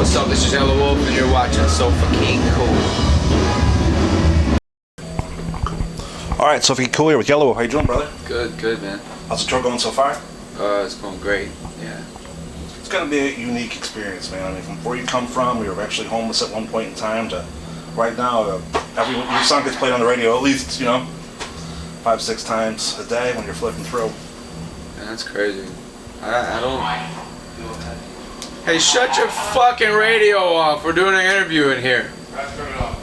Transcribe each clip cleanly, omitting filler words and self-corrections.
What's up? This is Yelawolf, and you're watching So Fucking Cool. All right, So Fucking Cool here with Yelawolf. How you doing, brother? Good, man. How's the tour going so far? It's going great. Yeah. It's gonna be a unique experience, man. I mean, from where you come from, we were actually homeless at one point in time, to right now, your song gets played on the radio at least, 5-6 times a day when you're flipping through. Man, that's crazy. I don't. Hey, shut your fucking radio off. We're doing an interview in here. Turn it off.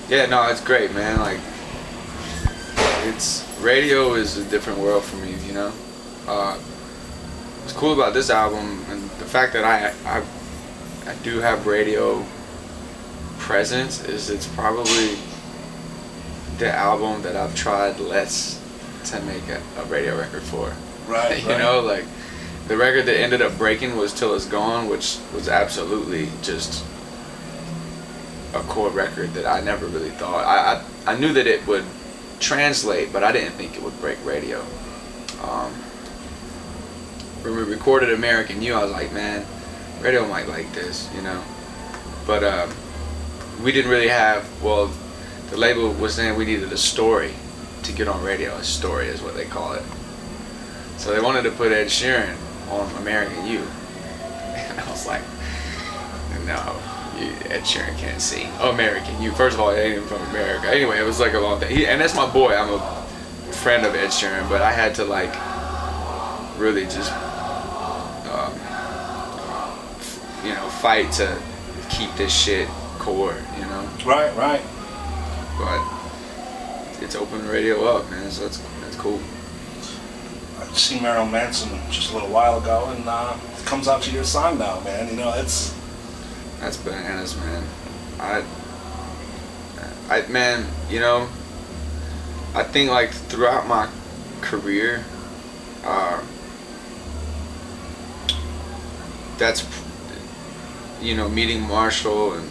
Yeah, no, it's great, man. Like, radio is a different world for me, What's cool about this album and the fact that I do have radio presence is it's probably the album that I've tried less to make a radio record for. Right. Like the record that ended up breaking was Till It's Gone, which was absolutely just a core record that I never really thought. I knew that it would translate, but I didn't think it would break radio. When we recorded American You, I was like, man, radio might like this, But we didn't really have, the label was saying we needed a story to get on radio. A story is what they call it. So they wanted to put Ed Sheeran on American You. And I was like, no, Ed Sheeran can't sing American You. First of all, he ain't even from America. Anyway, it was like a long thing. And that's my boy. I'm a friend of Ed Sheeran, but I had to really just fight to keep this shit core, Right. But it's opened radio up, man, so that's cool. I just seen Marilyn Manson just a little while ago, and it comes out to your song now, man. That's bananas, man. I think throughout my career, that's meeting Marshall and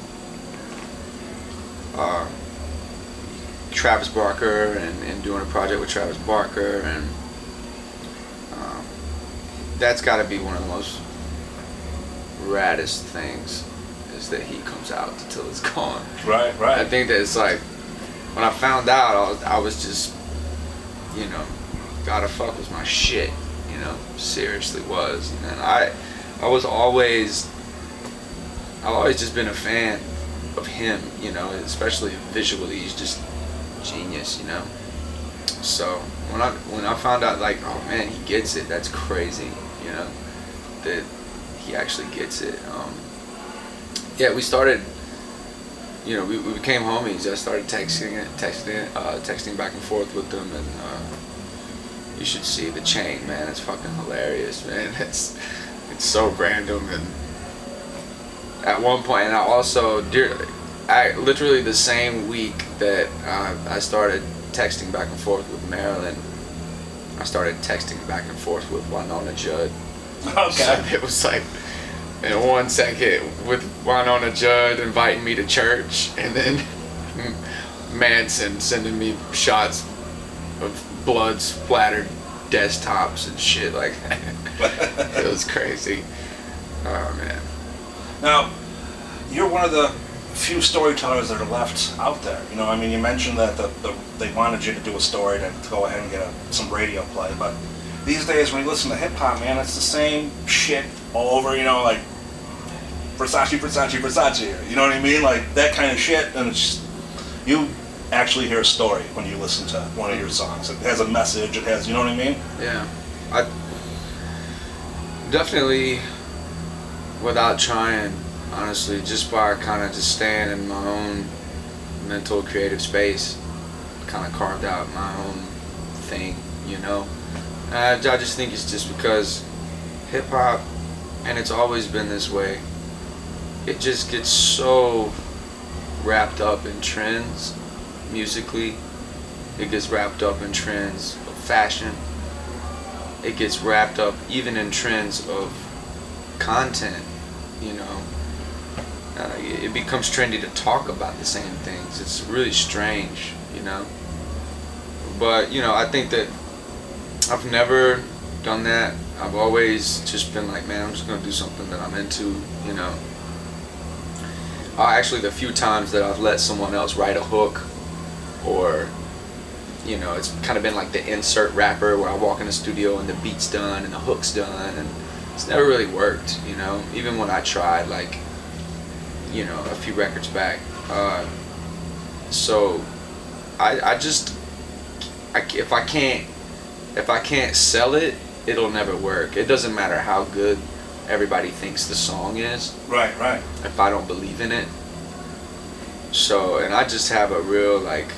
Travis Barker and doing a project with Travis Barker, and that's got to be one of the most raddest things, is that he comes out Till It's Gone. Right. I think that it's when I found out, I was just, Gotta Fuck was my shit, seriously was. And I've always just been a fan of him, especially visually. He's just genius, So when I found out, oh man, he gets it, that's crazy, that he actually gets it. Yeah, we started, we became homies. I started texting back and forth with them, and you should see the chain, man. It's fucking hilarious, man. It's so random. And at one point, and literally the same week that I started texting back and forth with Marilyn, I started texting back and forth with Wynonna Judd. Okay. So it was in 1 second with Wynonna Judd inviting me to church, and then Manson sending me shots of blood splattered desktops and shit like that. It was crazy. Oh man. Now, you're one of the few storytellers that are left out there. You mentioned that they wanted you to do a story to go ahead and get some radio play, but these days when you listen to hip hop, man, it's the same shit all over. Versace, you know what I mean? That kind of shit, and it's just, you actually hear a story when you listen to one of your songs. It has a message, it has, you know what I mean? Yeah. I definitely, without trying, honestly, just by kind of just staying in my own mental creative space, kind of carved out my own thing, I just think it's just because hip hop, and it's always been this way, it just gets so wrapped up in trends musically. It gets wrapped up in trends of fashion. It gets wrapped up even in trends of content, it becomes trendy to talk about the same things. It's really strange, But, I think that I've never done that. I've always just been like, man, I'm just gonna do something that I'm into, you know. Actually, the few times that I've let someone else write a hook, or, you know, it's kind of been like the insert rapper where I walk in the studio and the beat's done and the hook's done, and it's never really worked, you know. Even when I tried, like, you know, a few records back. So if I can't sell it, it'll never work. It doesn't matter how good everybody thinks the song is. Right. If I don't believe in it. So, and I just have a real, like,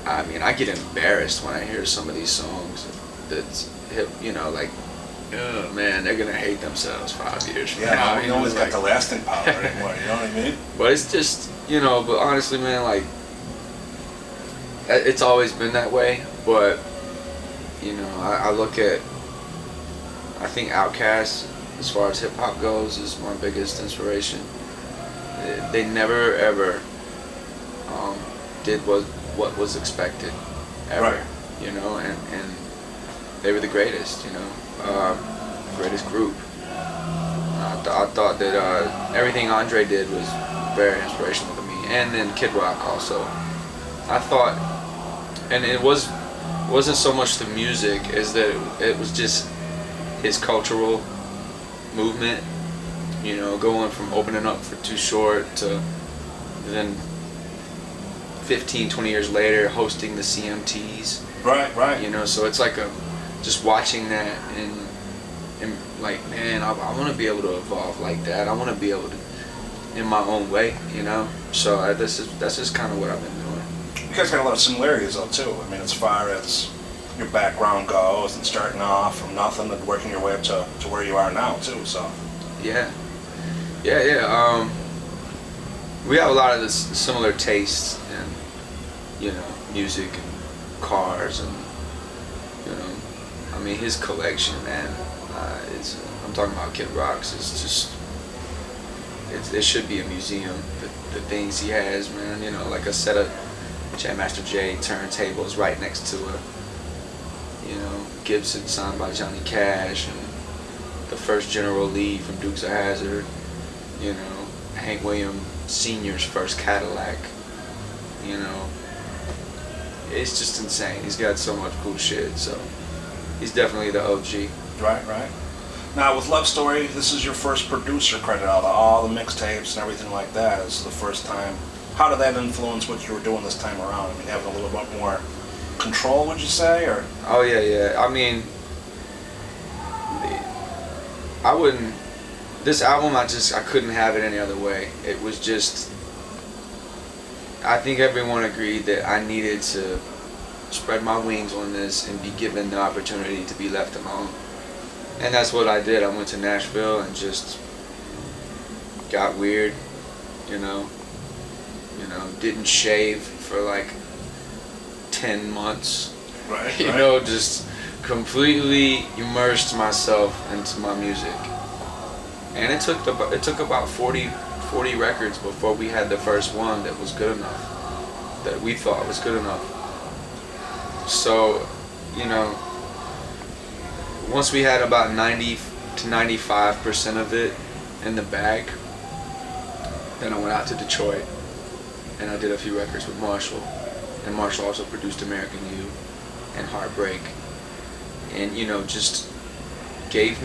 I mean, I get embarrassed when I hear some of these songs that's hip, you know, like, oh man, they're gonna hate themselves 5 years from now. No one's got the lasting power anymore, you know what I mean? But it's just, you know, but honestly, man, like, it's always been that way. But, you know, I look at, I think Outkast, as far as hip hop goes, is my biggest inspiration. They never ever did what was expected, ever. Right. You know, and they were the greatest. You know, greatest group. I thought that everything Andre did was very inspirational to me, and then Kid Rock also. I thought, and it wasn't so much the music as that it was just his cultural movement, you know, going from opening up for Too Short to then 15, 20 years later hosting the CMTs. Right. You know, so it's like just watching that and like, man, I want to be able to evolve like that. I want to be able to, in my own way, you know. So that's just kind of what I've been doing. You guys got a lot of similarities though too. I mean, as far as your background goes and starting off from nothing and working your way up to where you are now too, so. Yeah. We have a lot of this similar tastes in, you know, music and cars and, you know, I mean, his collection, man, I'm talking about Kid Rock's, it's just, it should be a museum, the things he has, man, you know, like a set of Jam Master Jay turntables right next to a, you know, Gibson signed by Johnny Cash, and the first General Lee from Dukes of Hazzard, you know, Hank Williams Sr.'s first Cadillac, you know, it's just insane. He's got so much cool shit, so he's definitely the OG. Right. Now with Love Story, this is your first producer credit out of all the mixtapes and everything like that. This is the first time. How did that influence what you were doing this time around? I mean, having a little bit more control, would you say, or? Oh yeah. I mean, I wouldn't. This album, I couldn't have it any other way. It was just. I think everyone agreed that I needed to spread my wings on this and be given the opportunity to be left alone. And that's what I did. I went to Nashville and just got weird, you know, didn't shave for like 10 months. Right. You know, just completely immersed myself into my music. And it took about 40 records before we had the first one that was good enough, that we thought was good enough. So, you know, once we had about 90 to 95% of it in the bag, then I went out to Detroit and I did a few records with Marshall. And Marshall also produced American You and Heartbreak. And, you know, just let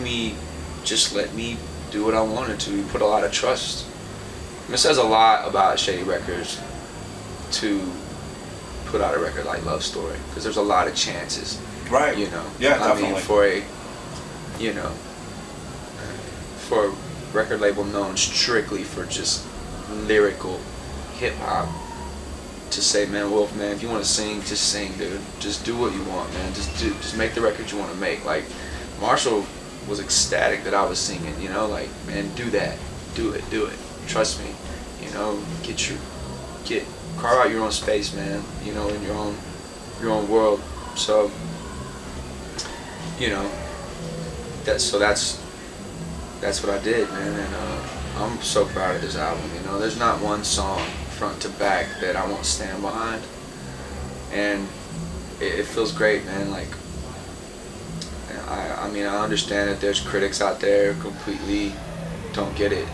me do what I wanted to. He put a lot of trust. And it says a lot about Shady Records to put out a record like Love Story, because there's a lot of chances. Right. You know. Yeah, definitely. I mean, for a record label known strictly for just lyrical hip hop, to say, man, Wolf, man, if you want to sing, just sing, dude. Just do what you want, man. Just make the record you want to make. Like, Marshall was ecstatic that I was singing, you know, like, man, do that. Do it. Trust me. You know, carve out your own space, man, you know, in your own world. So, you know, that's what I did, man, and I'm so proud of this album. You know, there's not one song front to back that I won't stand behind, and it feels great, man. Like, I mean, I understand that there's critics out there who completely don't get it,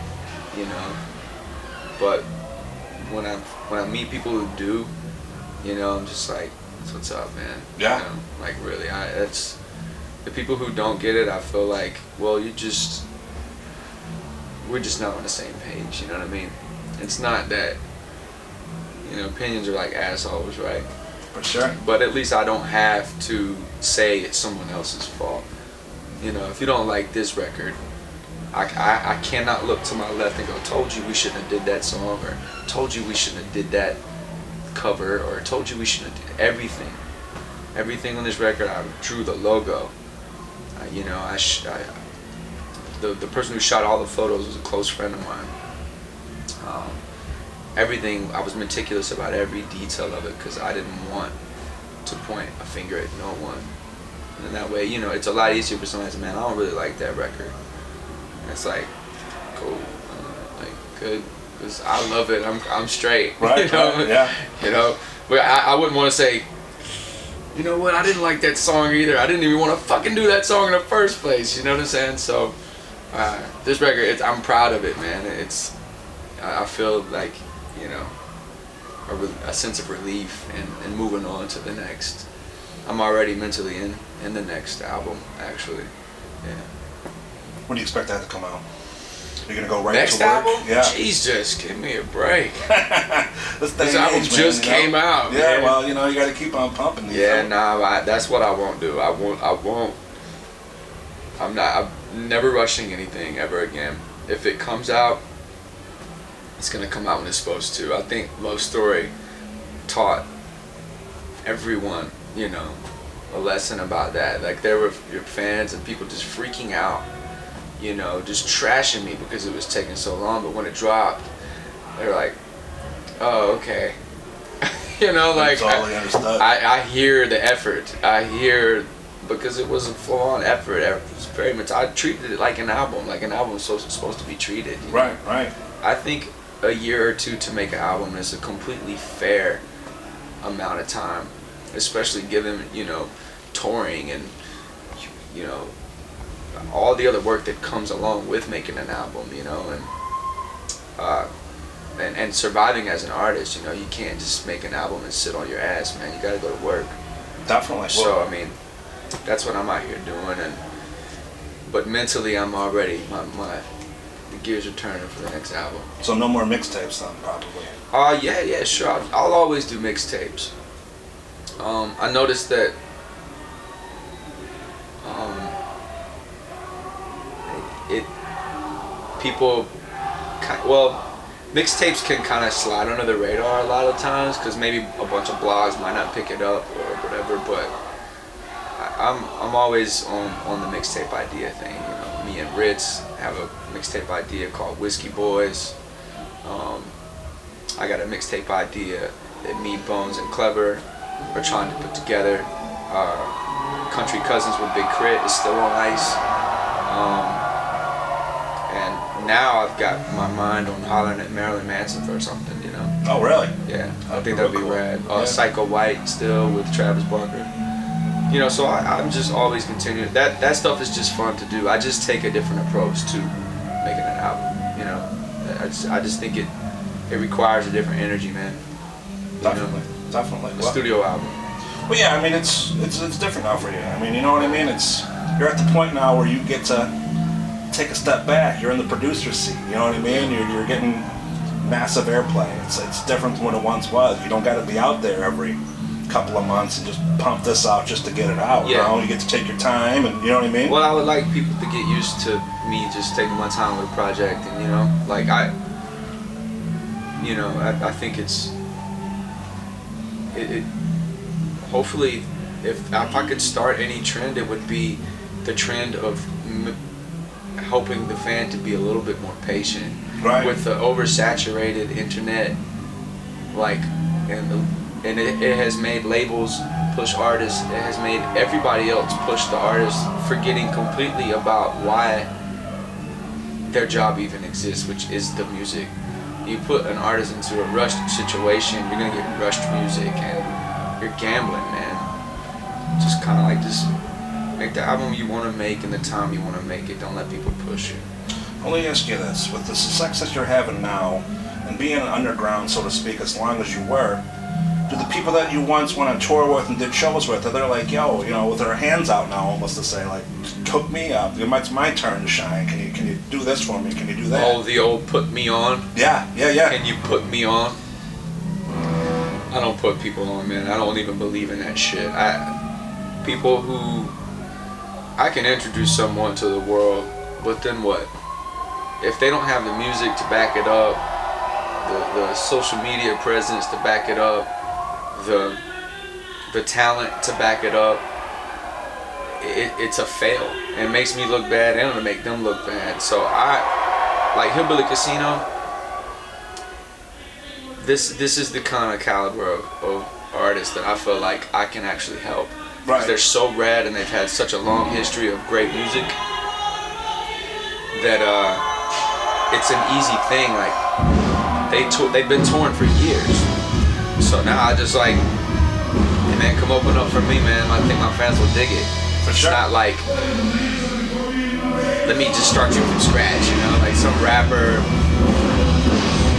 you know. But when I meet people who do, you know, I'm just like, that's what's up, man. Yeah. You know, like really, it's the people who don't get it. I feel like, well, we're just not on the same page. You know what I mean? It's not that, you know, opinions are like assholes, right? For sure. But at least I don't have to say it's someone else's fault. You know, if you don't like this record, I cannot look to my left and go, told you we shouldn't have did that song, or told you we shouldn't have did that cover, or told you we shouldn't have did everything. Everything on this record, I drew the logo. You know, the person who shot all the photos was a close friend of mine. Everything, I was meticulous about every detail of it because I didn't want to point a finger at no one. And that way, you know, it's a lot easier for someone to say, man, I don't really like that record. And it's like, cool, like good, because I love it. I'm straight. Right. You know? Right, yeah. You know, but I wouldn't want to say, you know what, I didn't like that song either. I didn't even want to fucking do that song in the first place. You know what I'm saying? So this record, I'm proud of it, man. I feel like, you know, a sense of relief and moving on to the next. I'm already mentally in the next album, actually. Yeah. When do you expect that to come out? You're gonna go right next to work? album? Yeah. Jesus, give me a break. This album just came out. Yeah, man. well, you know, you got to keep on pumping. Yeah, nah, that's what I won't do. I'm never rushing anything ever again. If it comes out, it's gonna come out when it's supposed to. I think Love Story taught everyone, you know, a lesson about that. Like, there were your fans and people just freaking out, you know, just trashing me because it was taking so long. But when it dropped, they were like, oh, okay. You know, like, totally understood. I hear the effort. I hear, because it was a full-on effort. It was very much, I treated it like an album. Like an album is supposed to be treated. You know? Right, right. I think a year or two to make an album is a completely fair amount of time, especially given, you know, touring and, you know, all the other work that comes along with making an album, you know, and surviving as an artist. You know, you can't just make an album and sit on your ass, man. You gotta go to work. Definitely. So I mean, that's what I'm out here doing, but mentally I'm already, the gears are turning for the next album. So no more mixtapes then, probably. Yeah, sure. I'll always do mixtapes. I noticed that mixtapes can kind of slide under the radar a lot of times because maybe a bunch of blogs might not pick it up or whatever, but I'm always on the mixtape idea thing. You know, me and Ritz have a mixtape idea called Whiskey Boys. I got a mixtape idea that me, Bones, and Clever are trying to put together. Country Cousins with Big Crit is still on ice. And now I've got my mind on hollering at Marilyn Manson for something, you know. Oh, really? Yeah, I think that'd be cool. rad. Yeah. Psycho White still with Travis Barker. You know, so I'm just always continuing. That stuff is just fun to do. I just take a different approach to making an album, you know. I just think it requires a different energy, man. Definitely, definitely. A studio album. Well, yeah, I mean, it's different now for you. I mean, you know what I mean? You're at the point now where you get to take a step back. You're in the producer's seat. You know what I mean? You're getting massive airplay. It's different than what it once was. You don't got to be out there every couple of months and just pump this out just to get it out. Yeah. You know, you get to take your time, and you know what I mean? Well, I would like people to get used to me just taking my time with a project, and you know, like I think it hopefully if I could start any trend, it would be the trend of helping the fan to be a little bit more patient. Right. With the oversaturated internet, like, and it has made labels push artists. It has made everybody else push the artists, forgetting completely about why their job even exists, which is the music. You put an artist into a rushed situation, you're gonna get rushed music, and you're gambling, man. Just kind of like just Make the album you want to make in the time you want to make it. Don't let people push you. Let me ask you this: with the success that you're having now, and being underground, so to speak, as long as you were, do the people that you once went on tour with and did shows with, are they like, yo, you know, with their hands out now, almost to say, like, hook me up? It's my turn to shine. Can you do this for me? Can you do that? Oh, the old put me on. Yeah. Can you put me on? I don't put people on, man. I don't even believe in that shit. People who I can introduce someone to the world, but then what? If they don't have the music to back it up, the social media presence to back it up, the talent to back it up, it's a fail. It makes me look bad and it'll make them look bad. So like Hillbilly Casino, this is the kind of caliber of artists that I feel like I can actually help. Right. They're so rad and they've had such a long history of great music that it's an easy thing. Like they've been touring for years, so now I just like, hey man, come open up for me, man. I think my fans will dig it. For sure. It's not like, let me just start you from scratch, you know, like some rapper,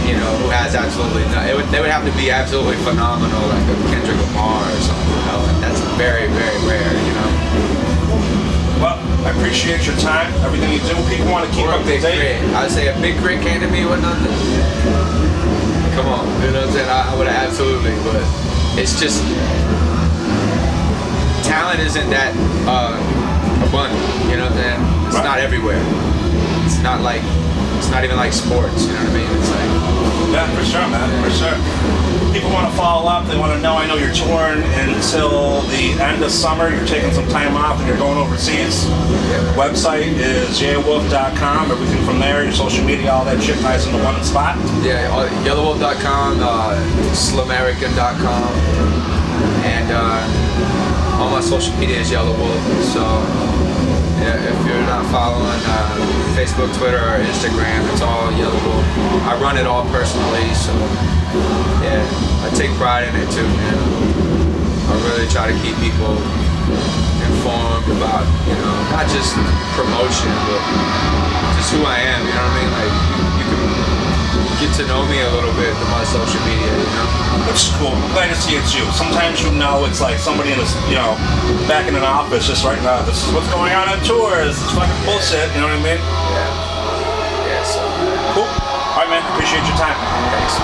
you know, who has absolutely nothing. They would have to be absolutely phenomenal, like a Kendrick Lamar or something, you know, and that's very, very rare, you know. Well, I appreciate your time, everything you do. People want to keep up to date. I'd say a Big Crit came to me with nothing. Come on, you know what I'm saying? I would have absolutely, but it's just, talent isn't that abundant, you know what I'm saying? It's not everywhere. It's not even like sports, you know what I mean? It's like, yeah, for sure, man, for sure. People want to follow up, they want to know, I know you're touring until the end of summer, you're taking some time off and you're going overseas. Yeah. Website is yelawolf.com, everything from there, your social media, all that shit ties into one spot. Yeah, Yelawolf.com, slamerican.com, and all my social media is Yelawolf, so yeah, if you're not following Facebook, Twitter, or Instagram, it's all Yelawolf. I run it all personally, so yeah, I take pride in it too, man. I really try to keep people informed about, you know, not just promotion, but just who I am, you know what I mean? Like, you can get to know me a little bit through my social media, you know? Which is cool. I'm glad to see it's you. Sometimes you know it's like somebody in this, you know, back in an office just right now, this is what's going on tours, it's fucking bullshit, you know what I mean? Yeah. Yeah, so. Cool. Alright, man, appreciate your time. Thanks.